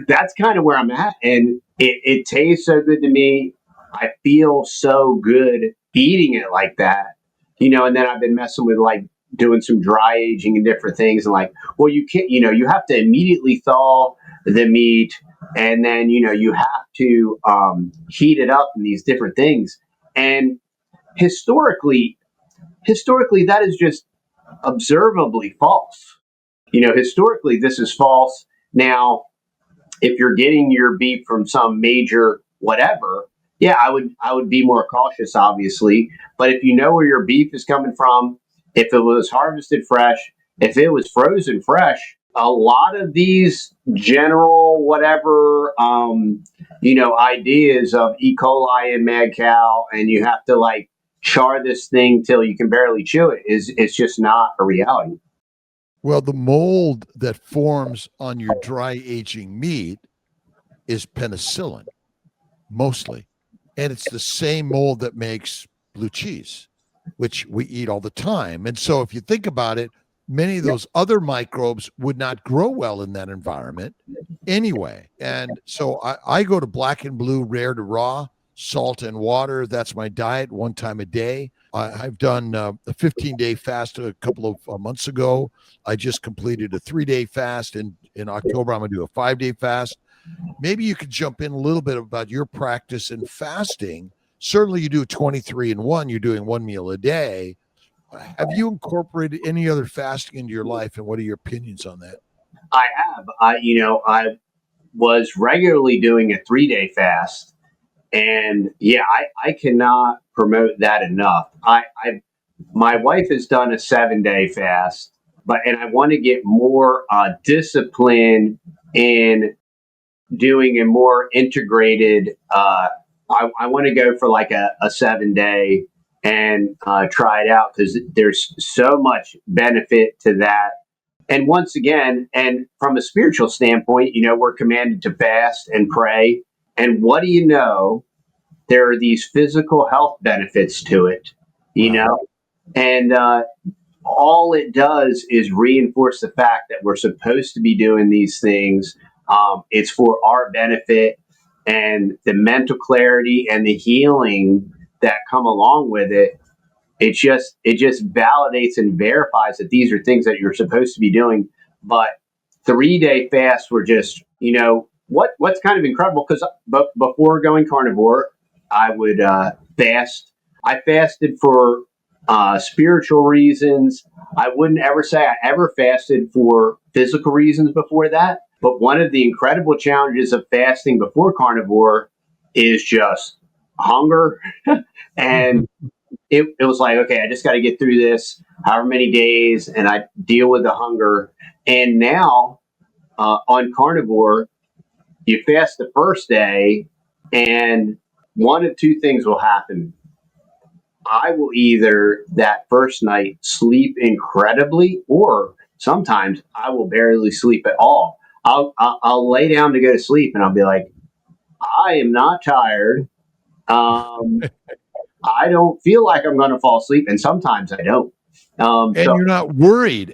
that's kind of where I'm at, and it tastes so good to me. I feel so good eating it like that, And then I've been messing with like doing some dry aging and different things, and like, well, you can't, you have to immediately thaw the meat, and then you have to heat it up and these different things, and historically, that is just observably false. Historically, this is false. Now, if you're getting your beef from some major whatever, yeah, I would be more cautious, obviously. But if you know where your beef is coming from, if it was harvested fresh, if it was frozen fresh, a lot of these general whatever ideas of E. coli and mad cow, and you have to like char this thing till you can barely chew it, is it's just not a reality. Well, the mold that forms on your dry aging meat is penicillin, mostly. And it's the same mold that makes blue cheese, which we eat all the time. And so if you think about it, many of those other microbes would not grow well in that environment anyway. And so I go to black and blue, rare to raw, salt and water. That's my diet, one time a day. I've done a 15-day fast a couple of months ago. I just completed a 3-day fast. In October, I'm going to do a 5-day fast. Maybe you could jump in a little bit about your practice in fasting. Certainly you do 23 and 1, you're doing one meal a day. Have you incorporated any other fasting into your life, and what are your opinions on that? I have. I was regularly doing a 3-day fast, and yeah, I cannot promote that enough. My wife has done a 7-day fast, and I want to get more discipline in doing a more integrated. I want to go for like a 7-day and try it out, because there's so much benefit to that. And once again, and from a spiritual standpoint, we're commanded to fast and pray. And what do you know? There are these physical health benefits to it, you Wow. know, and all it does is reinforce the fact that we're supposed to be doing these things. It's for our benefit, and the mental clarity and the healing that come along with it. It just validates and verifies that these are things that you're supposed to be doing. But 3-day fasts were just, what's kind of incredible, because before going carnivore, I would fast. I fasted for spiritual reasons. I wouldn't ever say I ever fasted for physical reasons before that. But one of the incredible challenges of fasting before carnivore is just hunger. And it was like, okay, I just got to get through this however many days, and I deal with the hunger. And now on carnivore, you fast the first day, and one of two things will happen. I will either that first night sleep incredibly, or sometimes I will barely sleep at all. I'll lay down to go to sleep, and I'll be like, I am not tired. I don't feel like I'm going to fall asleep, and sometimes I don't. And you're not worried,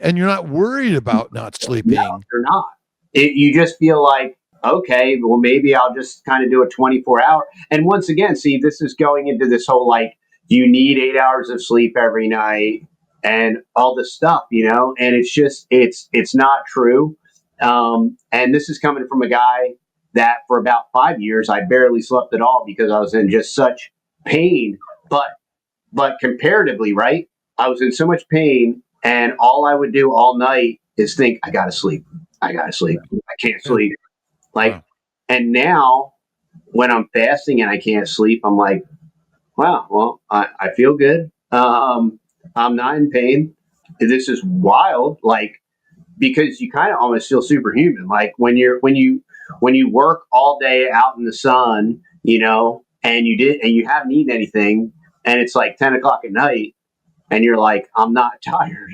about not No, sleeping. you're not. You just feel like, okay, well, maybe I'll just kind of do a 24-hour. And once again, see, this is going into this whole like, you need 8 hours of sleep every night and all this stuff, and it's just, it's not true. And this is coming from a guy that for about 5 years, I barely slept at all because I was in just such pain. But comparatively, right? I was in so much pain, and all I would do all night is think, I gotta sleep. I gotta sleep. I can't Yeah. sleep. Like, Wow. and now when I'm fasting and I can't sleep, I'm like, wow, well, I feel good. I'm not in pain. This is wild. Like, because you kind of almost feel superhuman. Like when you work all day out in the sun, and you haven't eaten anything, and it's like 10 o'clock at night, and you're like, I'm not tired,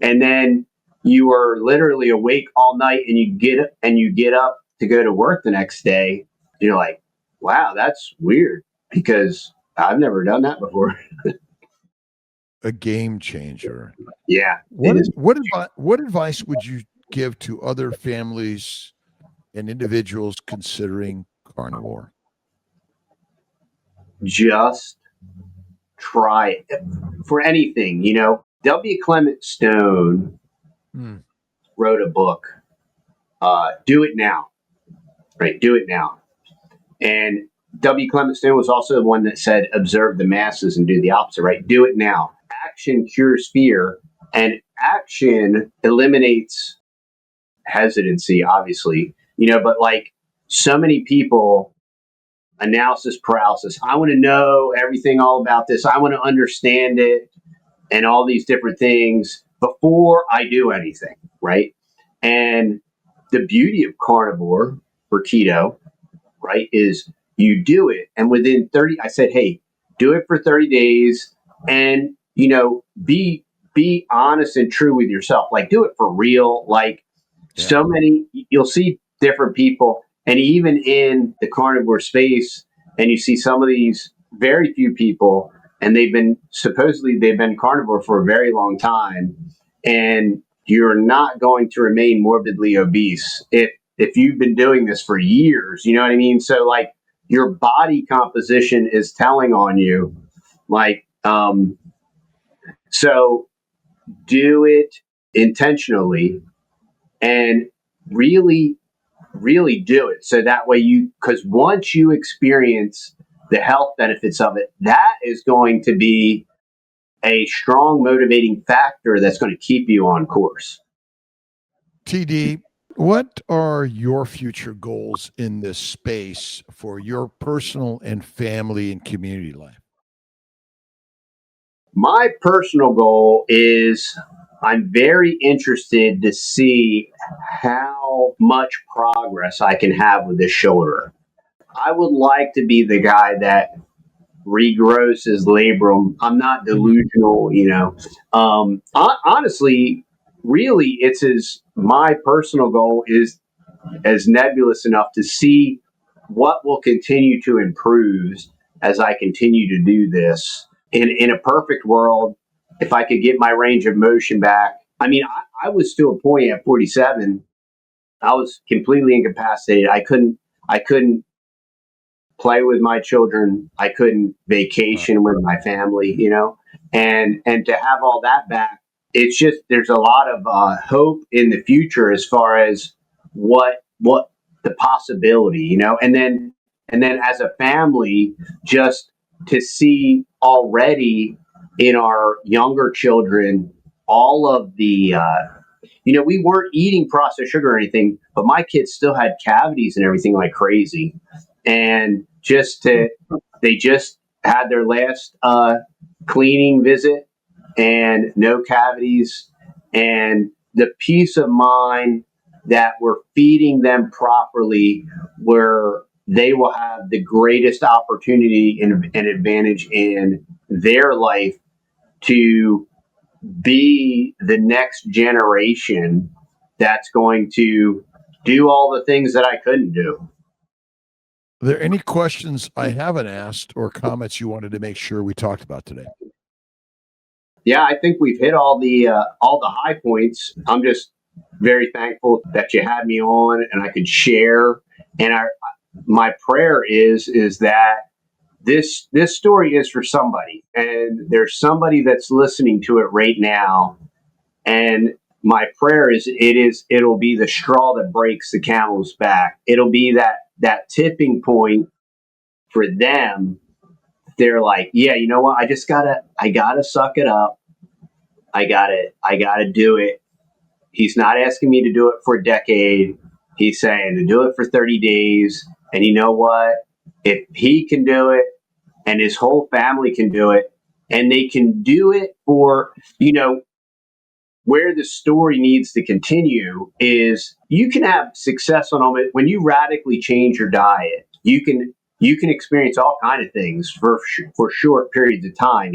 and then you are literally awake all night, and you get up to go to work the next day. You're like, wow, that's weird, because I've never done that before. a game changer. Yeah. What advice would you give to other families and individuals considering carnivore? Just try it for anything. W. Clement Stone Hmm. wrote a book, Do It Now, right? Do It Now. And W. Clement Stone was also the one that said, observe the masses and do the opposite, right? Do it now. Action cures fear, and action eliminates hesitancy, obviously, but like so many people, analysis paralysis. I want to know everything all about this. I want to understand it and all these different things before I do anything, right? And the beauty of carnivore or keto, right, is you do it. And within 30, I said, hey, do it for 30 days and, be honest and true with yourself. Like, do it for real. Like, so many, you'll see different people, and even in the carnivore space, and you see some of these very few people, and they've been carnivore for a very long time, and you're not going to remain morbidly obese if you've been doing this for years. You know what I mean? So like your body composition is telling on you, like so do it intentionally and really, really do it. So that way because once you experience the health benefits of it, that is going to be a strong motivating factor that's going to keep you on course. TD, what are your future goals in this space for your personal and family and community life? My personal goal is I'm very interested to see how much progress I can have with this shoulder. I would like to be the guy that regrows his labrum. I'm not delusional. Honestly, really, my personal goal is as nebulous enough to see what will continue to improve as I continue to do this. In a perfect world, if I could get my range of motion back, I mean, I was to a point at 47, I was completely incapacitated. I couldn't play with my children. I couldn't vacation with my family, and to have all that back, it's just there's a lot of hope in the future as far as what the possibility, and then as a family, just to see already in our younger children all of the we weren't eating processed sugar or anything, but my kids still had cavities and everything like crazy. And they just had their last cleaning visit and no cavities. And the peace of mind that we're feeding them properly, where they will have the greatest opportunity and advantage in their life to be the next generation that's going to do all the things that I couldn't do. Are there any questions I haven't asked or comments you wanted to make sure we talked about today? Yeah, I think we've hit all the high points. I'm just very thankful that you had me on and I could share. And my prayer is that this story is for somebody, and there's somebody that's listening to it right now. And my prayer is it'll be the straw that breaks the camel's back. It'll be that tipping point for them. They're like, yeah, you know what? I gotta suck it up. I gotta do it. He's not asking me to do it for a decade. He's saying to do it for 30 days. And you know what? If he can do it and his whole family can do it, and they can do it for, where the story needs to continue is you can have success on it when you radically change your diet. You can experience all kind of things for short periods of time,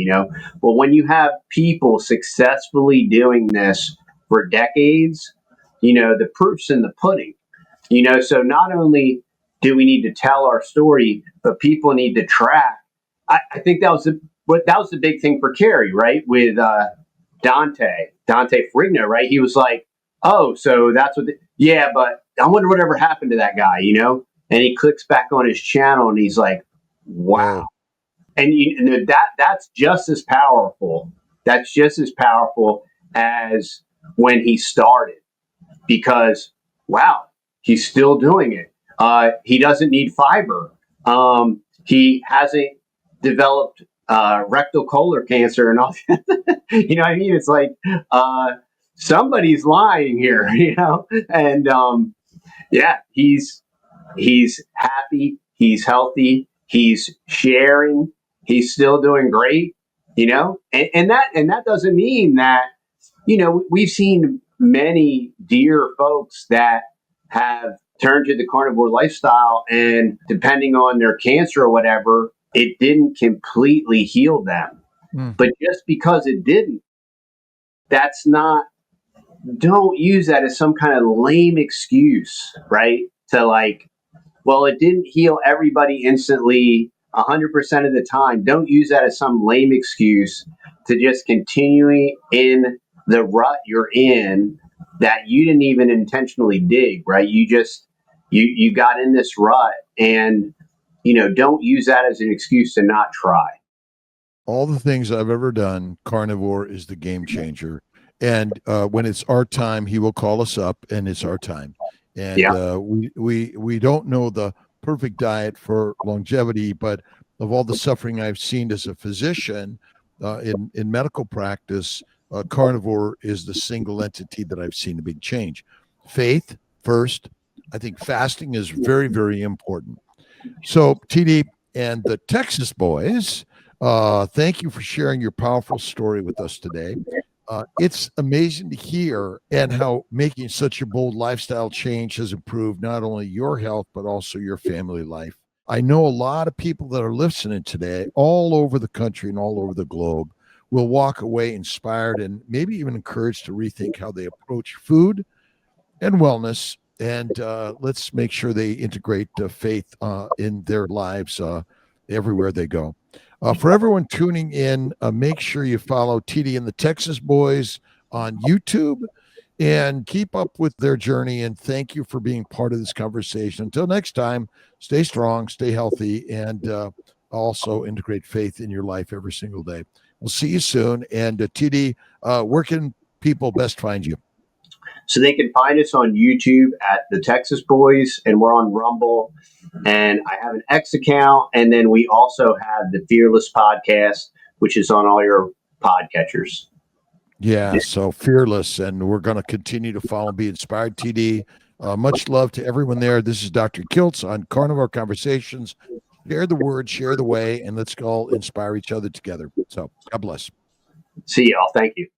But when you have people successfully doing this for decades, the proof's in the pudding. So not only do we need to tell our story, but people need to track. I think that was but that was the big thing for Carrie, right? With Dante Ferrigno, right? He was like, oh, so that's what, yeah, but I wonder whatever happened to that guy, you know? And he clicks back on his channel and he's like, wow. Oh, And that's just as powerful. That's just as powerful as when he started, because wow, he's still doing it. He doesn't need fiber. He hasn't developed rectal colon cancer and all. You know what I mean? It's like somebody's lying here, you know. And yeah, he's happy. He's healthy. He's sharing. He's still doing great, you know. And that doesn't mean that, you know, we've seen many dear folks that have turned to the carnivore lifestyle, and depending on their cancer or whatever, it didn't completely heal them. mm. But just because it didn't, that's not, don't use that as some kind of lame excuse, right? To like, well, it didn't heal everybody instantly 100% of the time. Don't use that as some lame excuse to just continuing in the rut you're in that you didn't even intentionally dig, right? You just, you got in this rut, and, you know, don't use that as an excuse to not try. All the things I've ever done, carnivore is the game changer. And when it's our time, he will call us up, and it's our time. And Yeah. we don't know the perfect diet for longevity, but of all the suffering I've seen as a physician in medical practice, carnivore is the single entity that I've seen a big change. Faith first. I think fasting is very, very important. So, TD and the Texas boys, thank you for sharing your powerful story with us today. It's amazing to hear and how making such a bold lifestyle change has improved not only your health, but also your family life. I know a lot of people that are listening today, all over the country and all over the globe, will walk away inspired and maybe even encouraged to rethink how they approach food and wellness. And let's make sure they integrate faith in their lives everywhere they go. For everyone tuning in, make sure you follow TD and the Texas Boys on YouTube and keep up with their journey. And thank you for being part of this conversation. Until next time, stay strong, stay healthy, and also integrate faith in your life every single day. We'll see you soon. And TD, where can people best find you? So they can find us on YouTube at the Texas Boys, and we're on Rumble. And I have an X account, and then we also have the Fearless podcast, which is on all your podcatchers. Yeah, so fearless, and we're going to continue to follow and be inspired. TD, much love to everyone there. This is Dr. Kiltz on Carnivore Conversations. Share the word, share the way, and let's all inspire each other together. So God bless. See y'all. Thank you.